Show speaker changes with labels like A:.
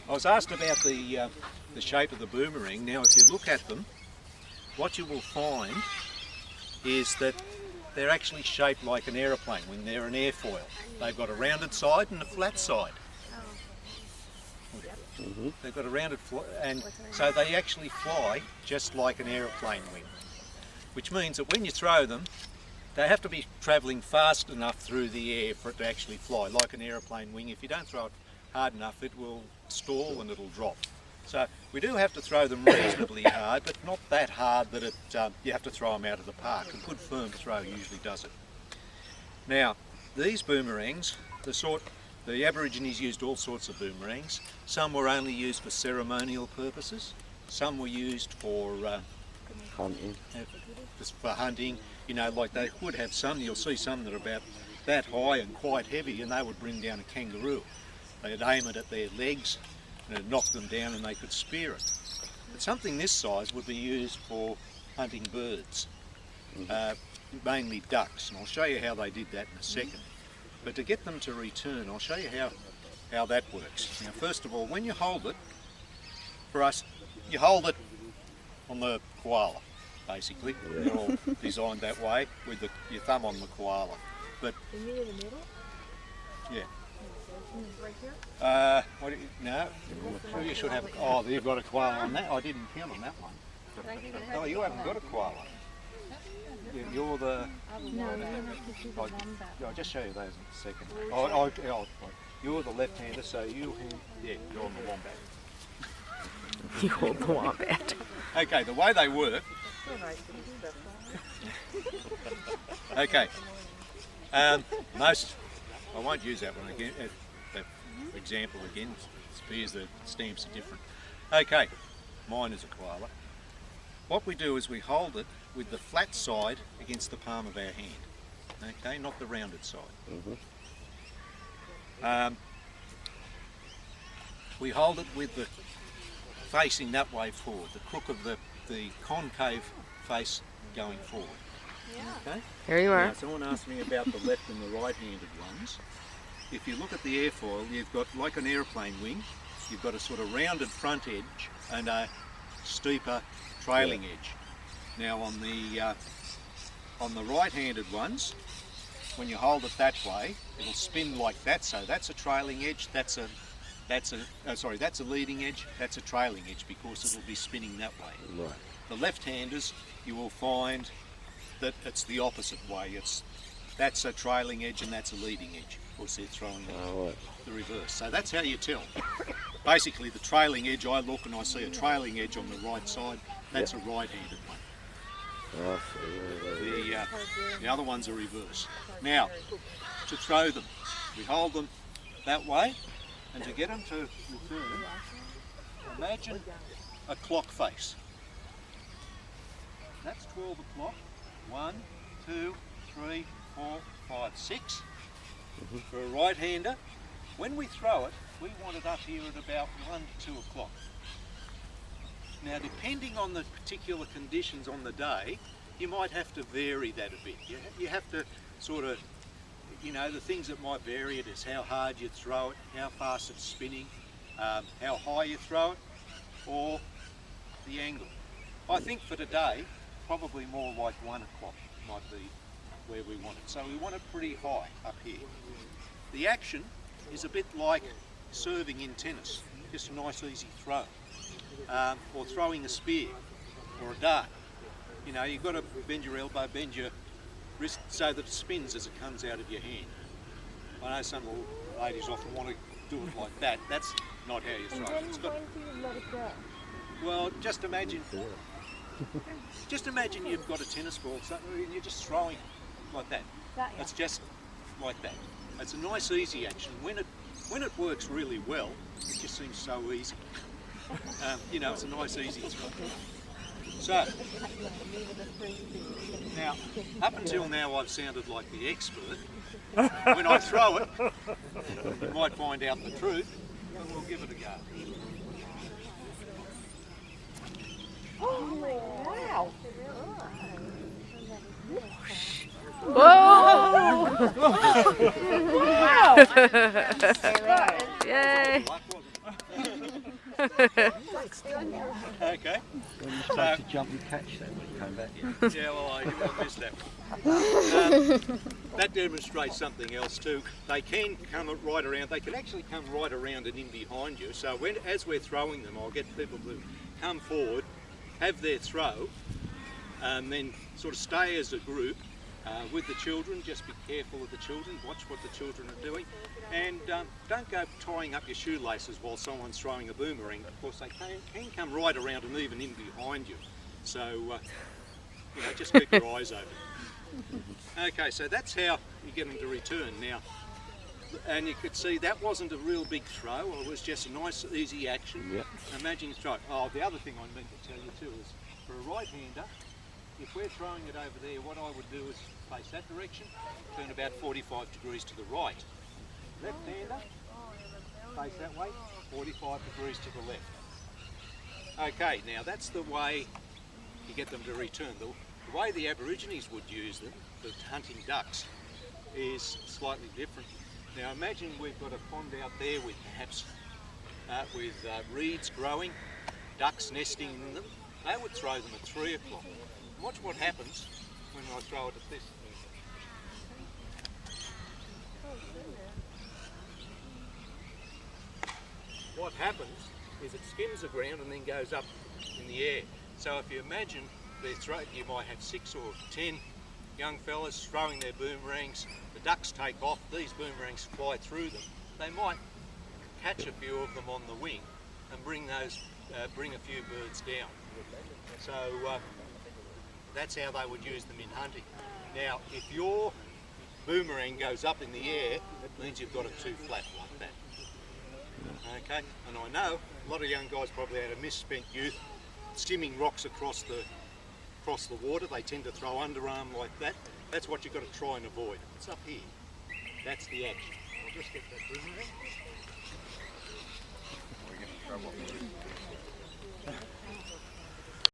A: I was asked about the shape of the boomerang. Now, if you look at them, what you will find is that they're actually shaped like an aeroplane when they're an airfoil. They've got a rounded side and a flat side. They've got a rounded, and so they actually fly just like an aeroplane wing, which means that when you throw them, they have to be travelling fast enough through the air for it to actually fly, like an aeroplane wing. If you don't throw it hard enough, it will stall and it'll drop. So we do have to throw them reasonably hard, but not that hard that you have to throw them out of the park. A good firm throw usually does it. Now, these boomerangs, the Aborigines used all sorts of boomerangs. Some were only used for ceremonial purposes. Some were used for
B: Hunting.
A: Just for hunting. You know, like they would have some, you'll see some that are about that high and quite heavy, and they would bring down a kangaroo. They'd aim it at their legs and it'd knock them down and they could spear it. But something this size would be used for hunting birds, mainly ducks, and I'll show you how they did that in a second. But to get them to return, I'll show you how that works. Now, first of all, when you hold it, for us, you hold it on the koala, basically. Yeah. They're all designed that way, with your thumb on the koala. But in the middle? Yeah. Right here? No. Sure you should have. Oh, you've got a koala on that. I didn't count on that one. Oh, you haven't got a koala. You're the. No, I'll just show you those in a second. You're the left-hander, so you're on the wombat.
B: You hold the wombat.
A: Okay, the way they work. Okay. I won't use that one again. That example again. Spears, the stamps are different. Okay, mine is a koala. What we do is we hold it with the flat side against the palm of our hand. Okay, not the rounded side. We hold it with the facing that way forward, the crook of the concave face going forward. Yeah. Okay?
B: Here you are.
A: Now, someone asked me about the left and the right-handed ones. If you look at the airfoil, you've got, like an aeroplane wing, you've got a sort of rounded front edge and a steeper trailing edge. Now on the right-handed ones, when you hold it that way, it'll spin like that. So that's a trailing edge. That's a leading edge. That's a trailing edge because it'll be spinning that way. Right. The left-handers, you will find that it's the opposite way. That's a trailing edge and that's a leading edge. Of course, they're throwing the reverse. So that's how you tell. Basically, the trailing edge, I look and I see a trailing edge on the right side. That's a right-handed one. The other ones are reverse. Now, to throw them, we hold them that way, and to get them to return, imagine a clock face. That's 12 o'clock. 1, 2, 3, 4, 5, 6. For a right-hander, when we throw it, we want it up here at about 1 to 2 o'clock. Now, depending on the particular conditions on the day, you might have to vary that a bit. You have to sort of, the things that might vary it is how hard you throw it, how fast it's spinning, how high you throw it, or the angle. I think for today, probably more like 1 o'clock might be where we want it. So we want it pretty high up here. The action is a bit like serving in tennis, just a nice easy throw. Or throwing a spear or a dart. You've got to bend your elbow, bend your wrist so that it spins as it comes out of your hand. I know some ladies often want to do it like that. That's not how you throw it. When do you let it go? Well, just imagine you've got a tennis ball and you're just throwing it like that. It's just like that. It's a nice easy action. When it works really well, it just seems so easy. It's a nice easy throw. So, now, up until now I've sounded like the expert. When I throw it, you might find out the truth, and we'll give it a go.
C: Oh, wow!
B: Whoa! Wow! Yay!
A: Okay.
C: When you're supposed to jump and catch that when you come back.
A: Yeah, well, I missed that one. That demonstrates something else too. They can come right around. They can actually come right around and in behind you. So as we're throwing them, I'll get people to come forward, have their throw, and then sort of stay as a group with the children. Just be careful of the children. Watch what the children are doing, and don't go tying up your shoelaces while someone's throwing a boomerang. Of course, they can come right around and even in behind you. So you know, just keep your eyes open. Okay, so that's how you get them to return. Now, and you could see that wasn't a real big throw. It was just a nice, easy action.
C: Yep.
A: Imagine you throw. Oh, the other thing I meant to tell you too is, for a right-hander, if we're throwing it over there, what I would do is face that direction, turn about 45 degrees to the right. Left-hander, face that way, 45 degrees to the left. Okay, now that's the way you get them to return. The way the Aborigines would use them for hunting ducks is slightly different. Now imagine we've got a pond out there with perhaps reeds growing, ducks nesting in them. They would throw them at 3 o'clock. Watch what happens when I throw it at this. What happens is it skims the ground and then goes up in the air. So if you imagine you might have 6 or 10 young fellas throwing their boomerangs. The ducks take off, these boomerangs fly through them. They might catch a few of them on the wing and bring a few birds down. So that's how they would use them in hunting. Now, if your boomerang goes up in the air, it means you've got it too flat like that. Okay, and I know a lot of young guys probably had a misspent youth skimming rocks across the water. They tend to throw underarm like that. That's what you've got to try and avoid. It's up here. That's the action. I'll just get that boomerang.